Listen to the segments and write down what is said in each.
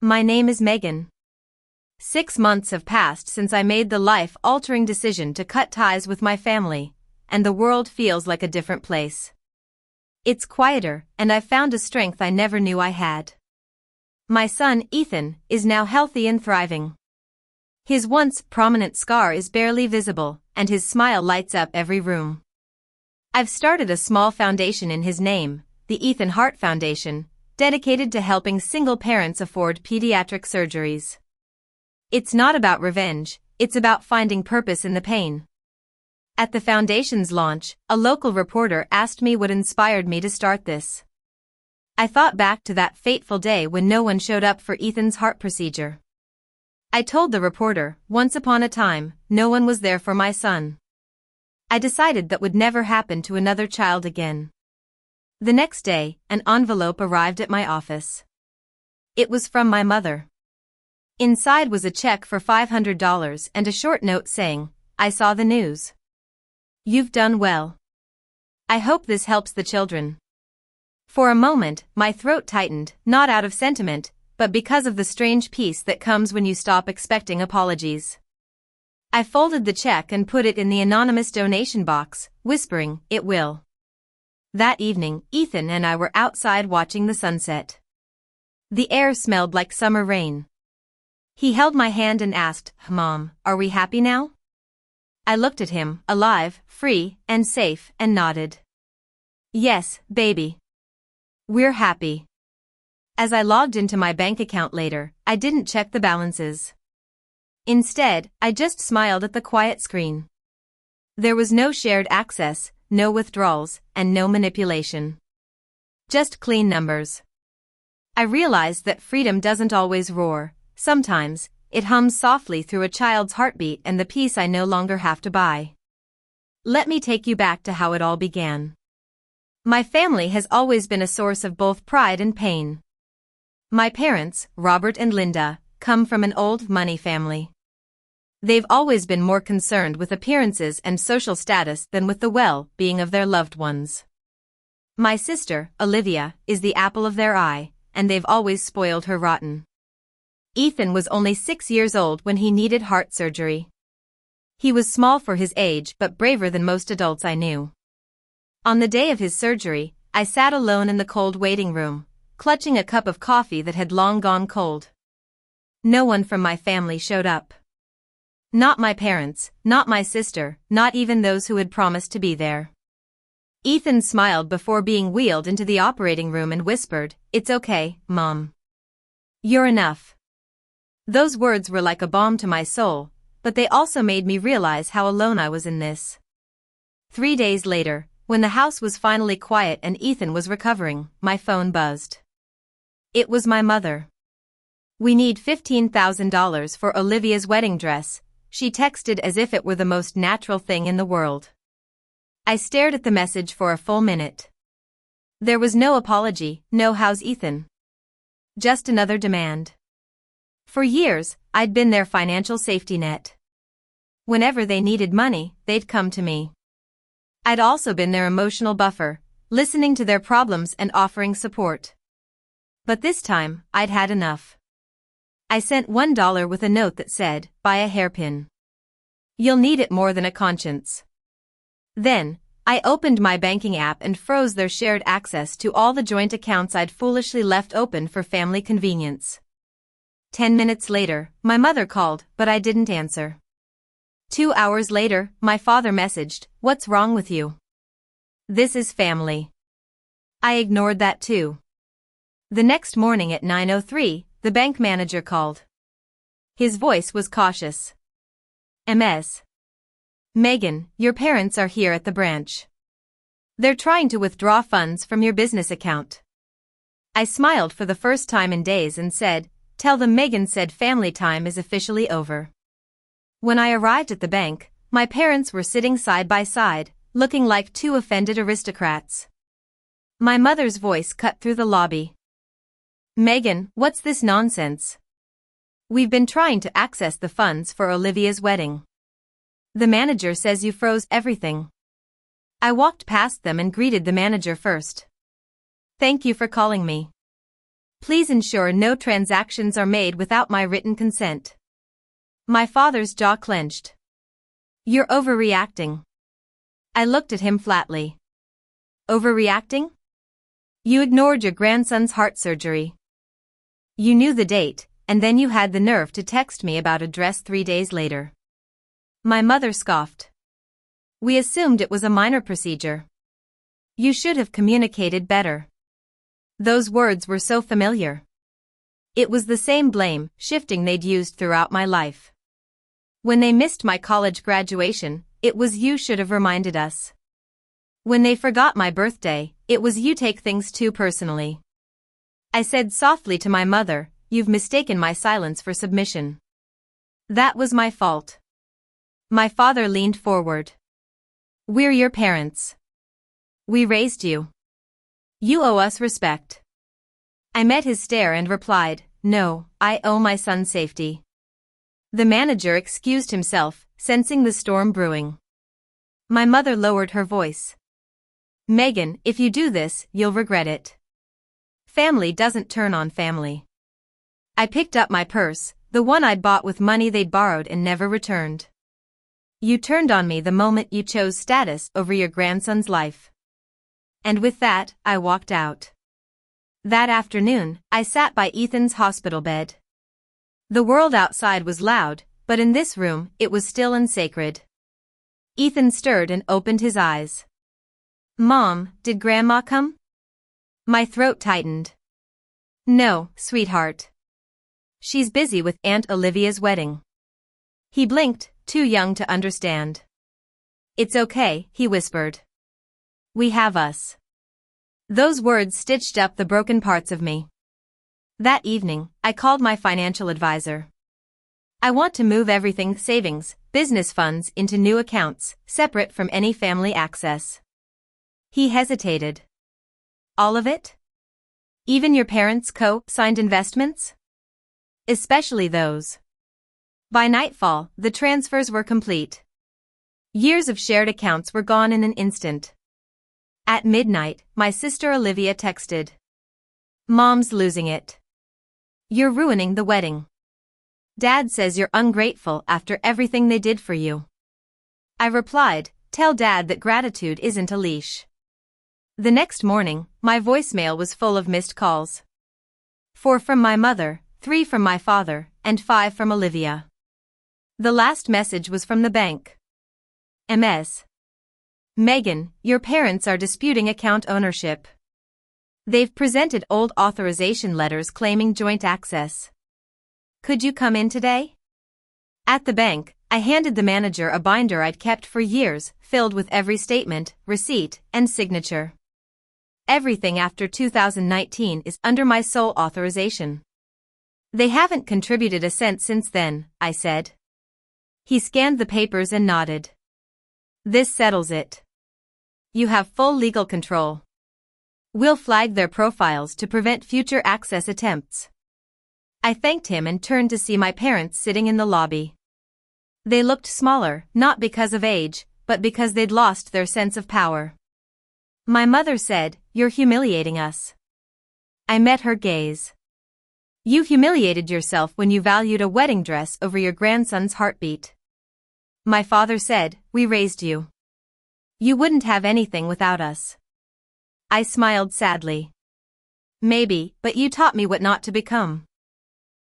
My name is Megan. 6 months have passed since I made the life-altering decision to cut ties with my family, and the world feels like a different place. It's quieter, and I've found a strength I never knew I had. My son, Ethan, is now healthy and thriving. His once prominent scar is barely visible, and his smile lights up every room. I've started a small foundation in his name, the Ethan Hart Foundation, dedicated to helping single parents afford pediatric surgeries. It's not about revenge, it's about finding purpose in the pain. At the foundation's launch, a local reporter asked me what inspired me to start this. I thought back to that fateful day when no one showed up for Ethan's heart procedure. I told the reporter, once upon a time, no one was there for my son. I decided that would never happen to another child again. The next day, an envelope arrived at my office. It was from my mother. Inside was a check for $500 and a short note saying, "I saw the news. You've done well. I hope this helps the children." For a moment, my throat tightened, not out of sentiment, but because of the strange peace that comes when you stop expecting apologies. I folded the check and put it in the anonymous donation box, whispering, "It will." That evening, Ethan and I were outside watching the sunset. The air smelled like summer rain. He held my hand and asked, "Mom, are we happy now?" I looked at him, alive, free, and safe, and nodded. "Yes, baby. We're happy." As I logged into my bank account later, I didn't check the balances. Instead, I just smiled at the quiet screen. There was no shared access, no withdrawals, and no manipulation. Just clean numbers. I realized that freedom doesn't always roar. Sometimes, it hums softly through a child's heartbeat and the peace I no longer have to buy. Let me take you back to how it all began. My family has always been a source of both pride and pain. My parents, Robert and Linda, come from an old money family. They've always been more concerned with appearances and social status than with the well-being of their loved ones. My sister, Olivia, is the apple of their eye, and they've always spoiled her rotten. Ethan was only 6 years old when he needed heart surgery. He was small for his age but braver than most adults I knew. On the day of his surgery, I sat alone in the cold waiting room, clutching a cup of coffee that had long gone cold. No one from my family showed up. Not my parents, not my sister, not even those who had promised to be there. Ethan smiled before being wheeled into the operating room and whispered, "It's okay, Mom. You're enough." Those words were like a balm to my soul, but they also made me realize how alone I was in this. 3 days later, when the house was finally quiet and Ethan was recovering, my phone buzzed. It was my mother. "We need $15,000 for Olivia's wedding dress," she texted as if it were the most natural thing in the world. I stared at the message for a full minute. There was no apology, no "How's Ethan?" Just another demand. For years, I'd been their financial safety net. Whenever they needed money, they'd come to me. I'd also been their emotional buffer, listening to their problems and offering support. But this time, I'd had enough. I sent $1 with a note that said, "Buy a hairpin. You'll need it more than a conscience." Then, I opened my banking app and froze their shared access to all the joint accounts I'd foolishly left open for family convenience. 10 minutes later, my mother called, but I didn't answer. 2 hours later, my father messaged, "What's wrong with you? This is family." I ignored that too. The next morning at 9:03, the bank manager called. His voice was cautious. "Ms. Megan, your parents are here at the branch. They're trying to withdraw funds from your business account." I smiled for the first time in days and said, "Tell them Megan said family time is officially over." When I arrived at the bank, my parents were sitting side by side, looking like two offended aristocrats. My mother's voice cut through the lobby. "Megan, what's this nonsense? We've been trying to access the funds for Olivia's wedding. The manager says you froze everything." I walked past them and greeted the manager first. "Thank you for calling me. Please ensure no transactions are made without my written consent. My father's jaw clenched. You're overreacting. I looked at him flatly. Overreacting? You ignored your grandson's heart surgery. You knew the date, and then you had the nerve to text me about a dress 3 days later. My mother scoffed. We assumed it was a minor procedure. You should have communicated better. Those words were so familiar. It was the same blame shifting they'd used throughout my life. When they missed my college graduation, it was you should have reminded us. When they forgot my birthday, it was you take things too personally. I said softly to my mother, you've mistaken my silence for submission. That was my fault. My father leaned forward. We're your parents. We raised you. You owe us respect. I met his stare and replied, no, I owe my son's safety. The manager excused himself, sensing the storm brewing. My mother lowered her voice. Megan, if you do this, you'll regret it. Family doesn't turn on family. I picked up my purse, the one I'd bought with money they'd borrowed and never returned. You turned on me the moment you chose status over your grandson's life. And with that, I walked out. That afternoon, I sat by Ethan's hospital bed. The world outside was loud, but in this room, it was still and sacred. Ethan stirred and opened his eyes. Mom, did Grandma come? My throat tightened. No, sweetheart. She's busy with Aunt Olivia's wedding. He blinked, too young to understand. It's okay, he whispered. We have us. Those words stitched up the broken parts of me. That evening, I called my financial advisor. I want to move everything savings, business funds into new accounts, separate from any family access. He hesitated. All of it? Even your parents' co-signed investments? Especially those. By nightfall, the transfers were complete. Years of shared accounts were gone in an instant. At midnight, my sister Olivia texted. Mom's losing it. You're ruining the wedding. Dad says you're ungrateful after everything they did for you. I replied, tell Dad that gratitude isn't a leash. The next morning, my voicemail was full of missed calls. 4 from my mother, 3 from my father, and 5 from Olivia. The last message was from the bank. MS. Megan, your parents are disputing account ownership. They've presented old authorization letters claiming joint access. Could you come in today? At the bank, I handed the manager a binder I'd kept for years, filled with every statement, receipt, and signature. Everything after 2019 is under my sole authorization. They haven't contributed a cent since then, I said. He scanned the papers and nodded. This settles it. You have full legal control. We'll flag their profiles to prevent future access attempts. I thanked him and turned to see my parents sitting in the lobby. They looked smaller, not because of age, but because they'd lost their sense of power. My mother said, you're humiliating us. I met her gaze. You humiliated yourself when you valued a wedding dress over your grandson's heartbeat. My father said, we raised you. You wouldn't have anything without us. I smiled sadly. Maybe, but you taught me what not to become.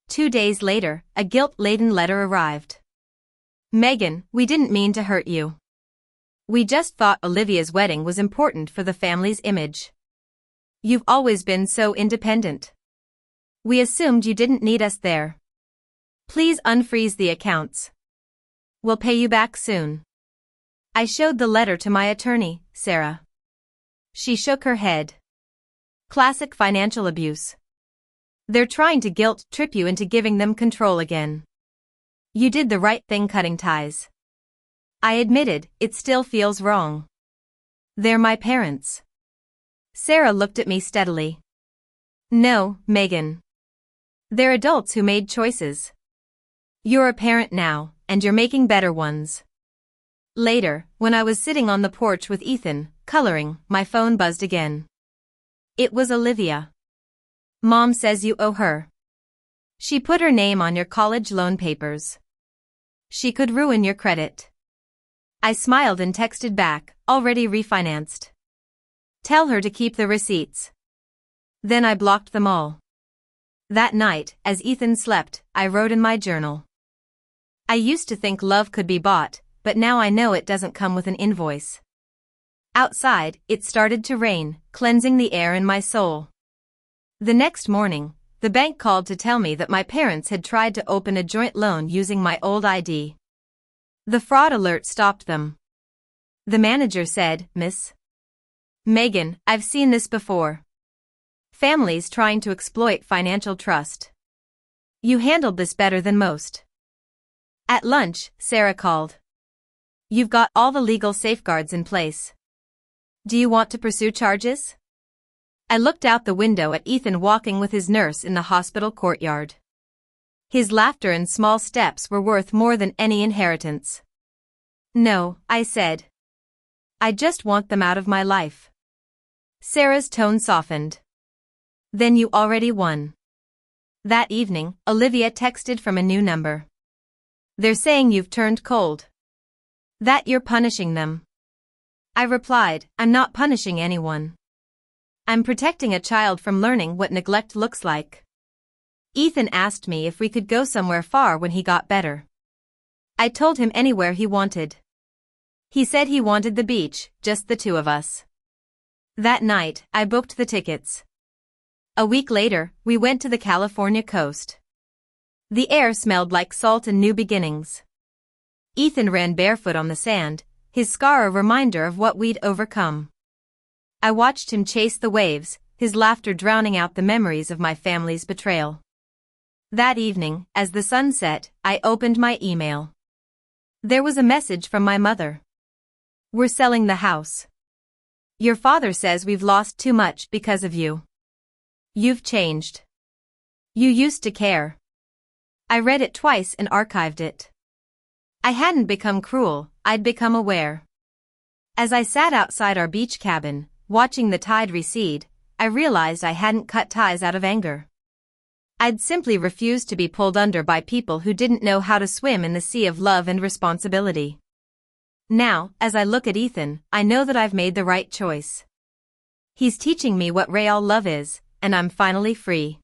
2 days later, a guilt-laden letter arrived. Megan, we didn't mean to hurt you. We just thought Olivia's wedding was important for the family's image. You've always been so independent. We assumed you didn't need us there. Please unfreeze the accounts. We'll pay you back soon. I showed the letter to my attorney, Sarah. She shook her head. Classic financial abuse. They're trying to guilt-trip you into giving them control again. You did the right thing cutting ties. I admitted, it still feels wrong. They're my parents. Sarah looked at me steadily. No, Megan. They're adults who made choices. You're a parent now, and you're making better ones. Later, when I was sitting on the porch with Ethan, coloring, my phone buzzed again. It was Olivia. Mom says you owe her. She put her name on your college loan papers. She could ruin your credit. I smiled and texted back, already refinanced. Tell her to keep the receipts. Then I blocked them all. That night, as Ethan slept, I wrote in my journal. I used to think love could be bought, but now I know it doesn't come with an invoice. Outside, it started to rain, cleansing the air in my soul. The next morning, the bank called to tell me that my parents had tried to open a joint loan using my old ID. The fraud alert stopped them. The manager said, "Miss Megan, I've seen this before. Families trying to exploit financial trust. You handled this better than most." At lunch, Sarah called. "You've got all the legal safeguards in place. Do you want to pursue charges?" I looked out the window at Ethan walking with his nurse in the hospital courtyard. His laughter and small steps were worth more than any inheritance. "No," I said. "I just want them out of my life." Sarah's tone softened. "Then you already won." That evening, Olivia texted from a new number. "They're saying you've turned cold. That you're punishing them." I replied, "I'm not punishing anyone. I'm protecting a child from learning what neglect looks like." Ethan asked me if we could go somewhere far when he got better. I told him anywhere he wanted. He said he wanted the beach, just the two of us. That night, I booked the tickets. A week later, we went to the California coast. The air smelled like salt and new beginnings. Ethan ran barefoot on the sand, his scar a reminder of what we'd overcome. I watched him chase the waves, his laughter drowning out the memories of my family's betrayal. That evening, as the sun set, I opened my email. There was a message from my mother. "We're selling the house. Your father says we've lost too much because of you. You've changed. You used to care." I read it twice and archived it. I hadn't become cruel, I'd become aware. As I sat outside our beach cabin, watching the tide recede, I realized I hadn't cut ties out of anger. I'd simply refused to be pulled under by people who didn't know how to swim in the sea of love and responsibility. Now, as I look at Ethan, I know that I've made the right choice. He's teaching me what real love is, and I'm finally free.